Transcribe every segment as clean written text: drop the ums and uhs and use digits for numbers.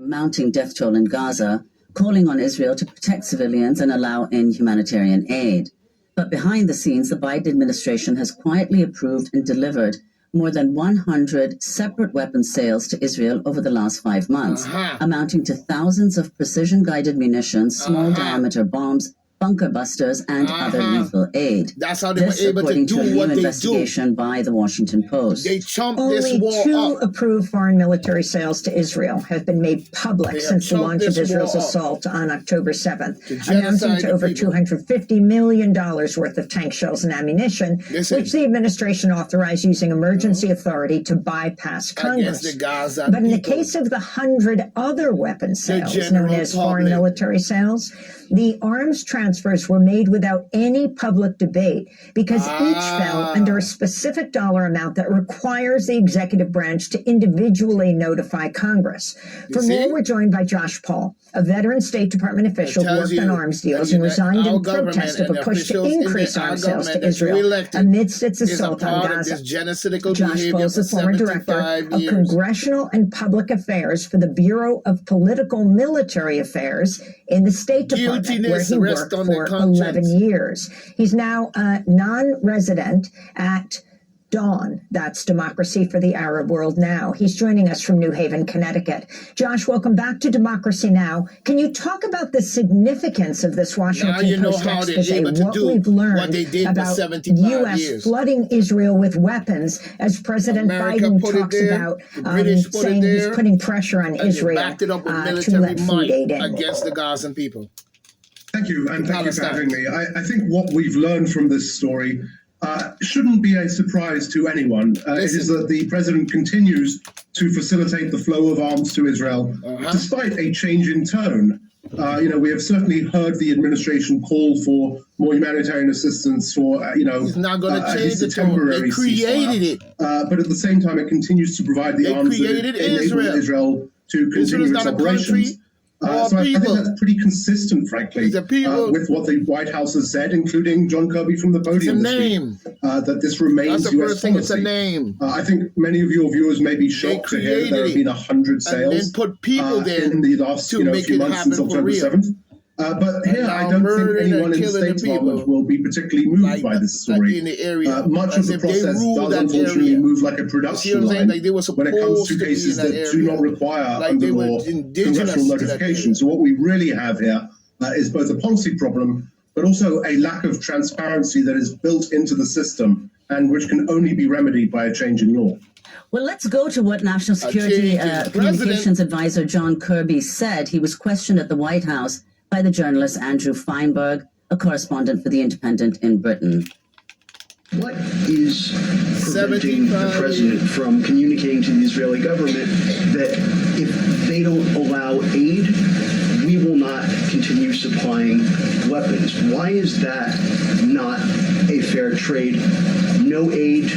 mounting death toll in Gaza, calling on Israel to protect civilians and allow in humanitarian aid. But behind the scenes, the Biden administration has quietly approved and delivered more than 100 separate weapons sales to Israel over the last 5 months, amounting to thousands of precision-guided munitions, small-diameter bombs, bunker busters, and other lethal aid. That's how they were able to do what they do. Investigation by the Washington Post. They chumped Only this war two up. approved foreign military sales to Israel have been made public since the launch of Israel's assault on October 7th, amounting to over $250 million worth of tank shells and ammunition, which the administration authorized using emergency authority to bypass Congress. But in the case of the 100 other weapons sales, known as foreign military sales, the arms transfers were made without any public debate because each fell under a specific dollar amount that requires the executive branch to individually notify Congress. For more, we're joined by Josh Paul, a veteran State Department official who worked on arms deals and resigned in protest of a push to increase arms sales to Israel amidst its assault on Gaza. Josh Paul is the former director of Congressional and Public Affairs for the Bureau of Political Military Affairs in the State Department, where he worked for 11 years. He's now a non-resident at Dawn, that's Democracy for the Arab World Now. He's joining us from New Haven, Connecticut. Josh, welcome back to Democracy Now! Can you talk about the significance of this Washington Post expose, what we've learned about U.S. flooding Israel with weapons, as President Biden talks about, saying he's putting pressure on Israel to let food aid in? Against the Gazan people. Thank you, and thank you for having me. I think what we've learned from this story shouldn't be a surprise to anyone. It is that the president continues to facilitate the flow of arms to Israel, despite a change in tone. We have certainly heard the administration call for more humanitarian assistance for, it's not going to change the tone. They created it. But at the same time, it continues to provide the arms that enable Israel to continue its operations. So I think that's pretty consistent, frankly, with what the White House has said, including John Kirby from the podium this week, that this remains U.S. policy. It's a name. I think many of your viewers may be shocked to hear that there have been 100 sales and then put people there in the last few months since October 7th. But here, I don't think anyone in the State Department will be particularly moved by this story. Much of the process does unfortunately move like a production line when it comes to cases that do not require, under law, congressional notification. So what we really have here is both a policy problem, but also a lack of transparency that is built into the system and which can only be remedied by a change in law. Well, let's go to what National Security Communications Advisor John Kirby said. He was questioned at the White House by the journalist Andrew Feinberg, a correspondent for The Independent in Britain. What is preventing the president from communicating to the Israeli government that if they don't allow aid, we will not continue supplying weapons? Why is that not a fair trade? No aid,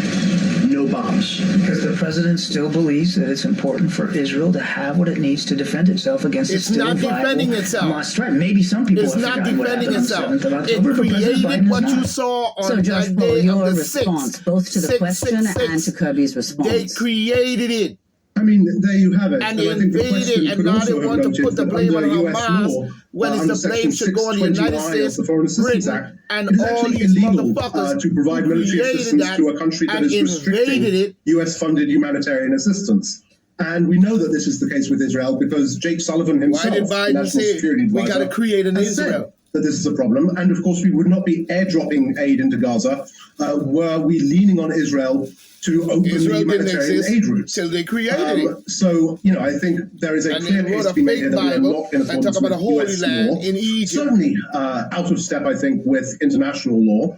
no bombs. Because the president still believes that it's important for Israel to have what it needs to defend itself against it's not defending itself. Threat. Maybe some people it's have not defending itself. It created what you saw on so Josh Paul, your response, 6, both to the question and to Kirby's response. They created it. I mean, there you have it. And they invaded it, and now they want to put the blame on Hamas when it's the blame should go on the United States, Britain, and all these motherfuckers to provide military assistance to a country that is restricting U.S.-funded humanitarian assistance. And we know that this is the case with Israel because Jake Sullivan himself, the National Security Advisor, we got to create an Israel. That this is a problem. And of course, we would not be airdropping aid into Gaza were we leaning on Israel to open the humanitarian aid routes. So they created it. So, I think there is a clear case to be made here that we are not in accordance with U.S. law. In Egypt. Certainly out of step, I think, with international law.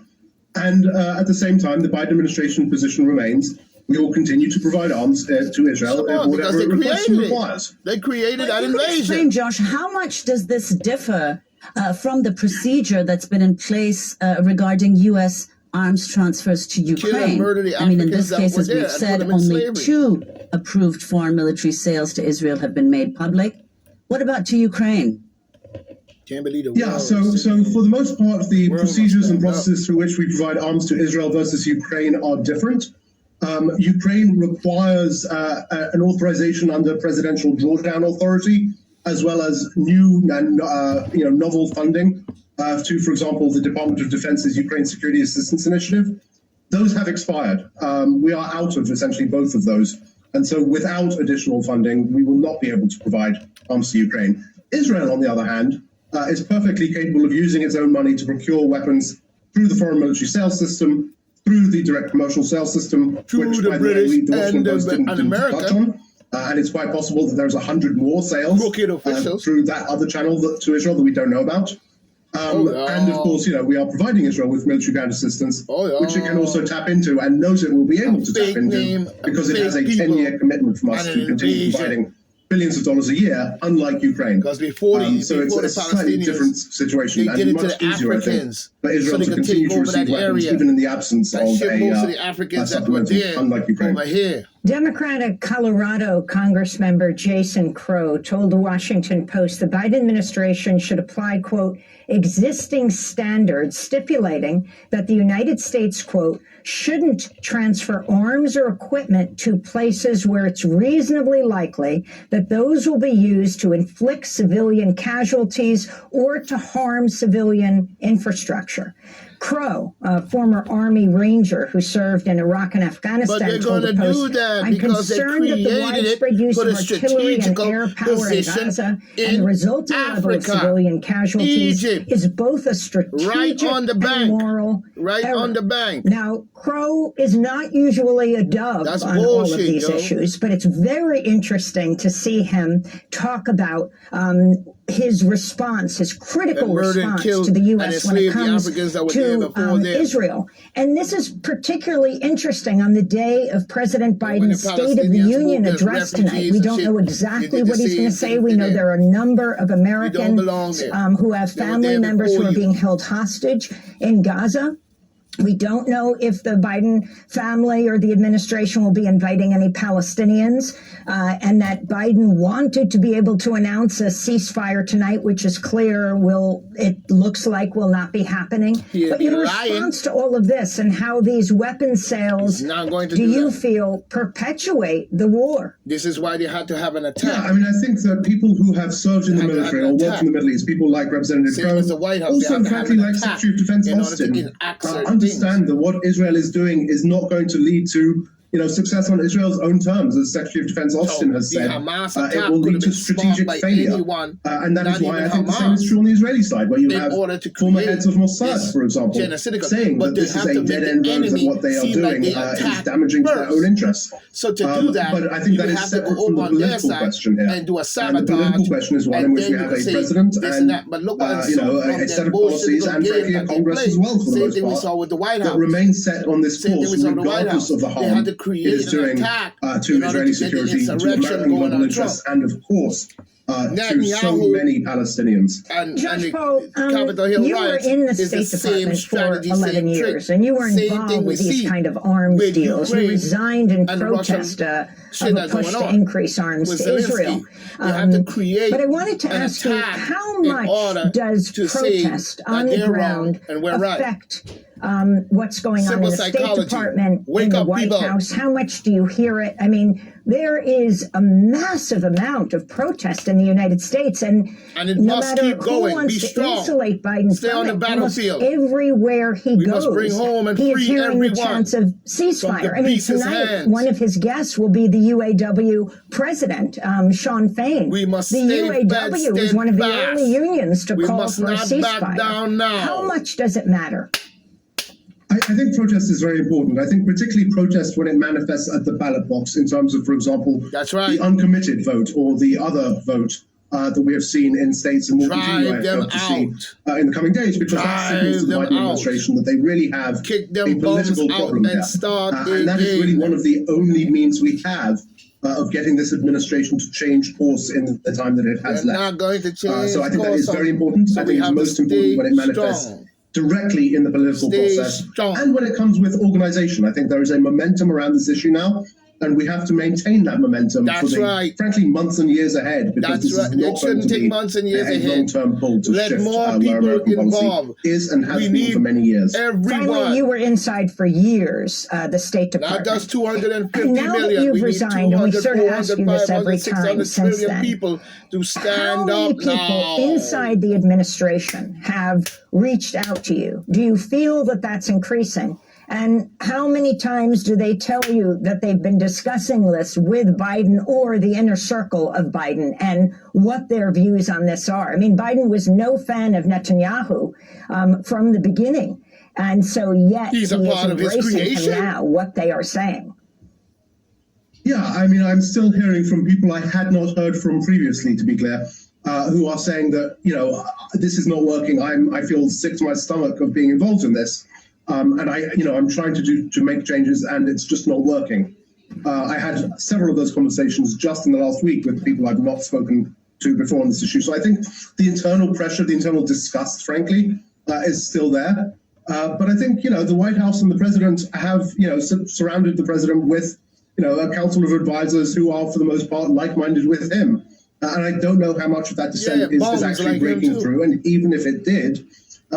And at the same time, the Biden administration position remains, we will continue to provide arms to Israel whatever request requires. They created that invasion. Explain, Josh, how much does this differ from the procedure that's been in place regarding U.S. arms transfers to Ukraine? I mean, in this case, as we've said, only 2 approved foreign military sales to Israel have been made public. What about to Ukraine? Can't believe it. Yeah, so for the most part, the procedures and processes through which we provide arms to Israel versus Ukraine are different. Ukraine requires an authorization under Presidential Drawdown Authority, as well as new and novel funding to, for example, the Department of Defense's Ukraine Security Assistance Initiative. Those have expired. We are out of essentially both of those. And so without additional funding, we will not be able to provide arms to Ukraine. Israel, on the other hand, is perfectly capable of using its own money to procure weapons through the foreign military sales system, through the direct commercial sales system, through which, the by the way, British the Washington Post didn't touch on. And it's quite possible that there's 100 more sales through that other channel to Israel that we don't know about. And of course, we are providing Israel with military ground assistance, which it can also tap into, and knows it will be able to tap into because it has a 10-year commitment from us to continue providing billions of dollars a year, unlike Ukraine. Because before so it's a slightly different situation and much easier, I think, for Israel to continue to receive weapons, even in the absence of a supplemental, unlike Ukraine. Democratic Colorado Congressmember Jason Crow told the Washington Post the Biden administration should apply, quote, existing standards stipulating that the United States, quote, shouldn't transfer arms or equipment to places where it's reasonably likely that those will be used to inflict civilian casualties or to harm civilian infrastructure. Crow, a former Army Ranger who served in Iraq and Afghanistan, told the Post, I'm concerned that the widespread use of artillery and air power in Gaza and the resulting level of civilian casualties is both a strategic and moral error. Now, Crow is not usually a dove on all of these issues, but it's very interesting to see him talk about his response, his critical response to the U.S. when it comes to Israel. And this is particularly interesting on the day of President Biden's State of the Union address tonight. We don't know exactly what he's going to say. We know there are a number of Americans who have family members who are being held hostage in Gaza. We don't know if the Biden family or the administration will be inviting any Palestinians, and that Biden wanted to be able to announce a ceasefire tonight, which is clear it looks like will not be happening. But in response to all of this and how these weapon sales, do you feel perpetuate the war? This is why they had to have an attack. Yeah, I mean, I think that people who have served in the military or worked in the Middle East, people like Representative Crow, also frankly like Secretary of Defense Austin, understand that what Israel is doing is not going to lead to success on Israel's own terms, as Secretary of Defense Austin has said. It will lead to strategic failure. And that is why I think the same is true on the Israeli side, where you have former heads of Mossad, for example, saying that this is a dead-end road and what they are doing is damaging to their own interests. So to do that, but I think that is separate from the political question here. And the political question is one in which we have a president and a set of policies and frankly a Congress as well, for the most part, that remain set on this course regardless of the harm it is doing to Israeli security, to American global interests, and of course, to so many Palestinians. Judge Poe, you were in the State Department for 11 years, and you were involved with these kind of arms deals. You resigned in protest of a push to increase arms to Israel. But I wanted to ask you, how much does protest on the ground affect what's going on in the State Department, in the White House? How much do you hear it? I mean, there is a massive amount of protest in the United States, and no matter who wants to insulate Biden's government, everywhere he goes, he is hearing the chants of ceasefire. I mean, tonight, one of his guests will be the UAW president, Sean Fain. The UAW was one of the early unions to call for a ceasefire. How much does it matter? I think protest is very important. I think particularly protest when it manifests at the ballot box in terms of, for example, the uncommitted vote or the other vote that we have seen in states and will continue, I hope, to see in the coming days, because that signals to the Biden administration that they really have a political problem there. And that is really one of the only means we have of getting this administration to change course in the time that it has left. So I think that is very important. I think it's most important when it manifests directly in the political process and when it comes with organization. I think there is a momentum around this issue now and we have to maintain that momentum for That's the, right. frankly, months and years ahead, because That's this right. is not It shouldn't going to take be months and years a ahead. long-term pull to Let shift more where people American policy involved. is and has We been need for many years. Finally, you everyone. were inside for years, the State Not Department. just 250 And now that million. you've We need resigned, and we 200, sort of ask 400, you this 500, every 600 time since trillion then. people to How stand many up people now. inside the administration have reached out to you? Do you feel that that's increasing? And how many times do they tell you that they've been discussing this with Biden or the inner circle of Biden and what their views on this are? I mean, Biden was no fan of Netanyahu from the beginning. And so yet He's he a is part of his embracing him creation? now, what they are saying. Yeah, I mean, I'm still hearing from people I had not heard from previously, to be clear, who are saying that, you know, this is not working. I feel sick to my stomach of being involved in this. And I'm trying to make changes, and it's just not working. I had several of those conversations just in the last week with people I've not spoken to before on this issue. So I think the internal pressure, the internal disgust, frankly, is still there. But I think, the White House and the president have, surrounded the president with, a council of advisors who are, for the most part, like-minded with him. And I don't know how much of that dissent is actually like breaking through. And even if it did,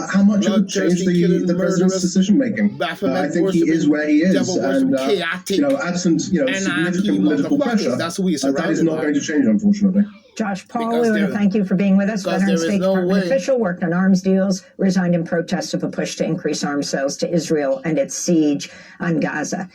how much it would change the president's decision-making. I think he is where he is. And, absent, significant political pressure, that is not going to change, unfortunately. Josh Paul, Because we want to there- thank you for being with us. because Veteran there is State no Department way. official, worked on arms deals, resigned in protest of a push to increase arms sales to Israel and its siege on Gaza.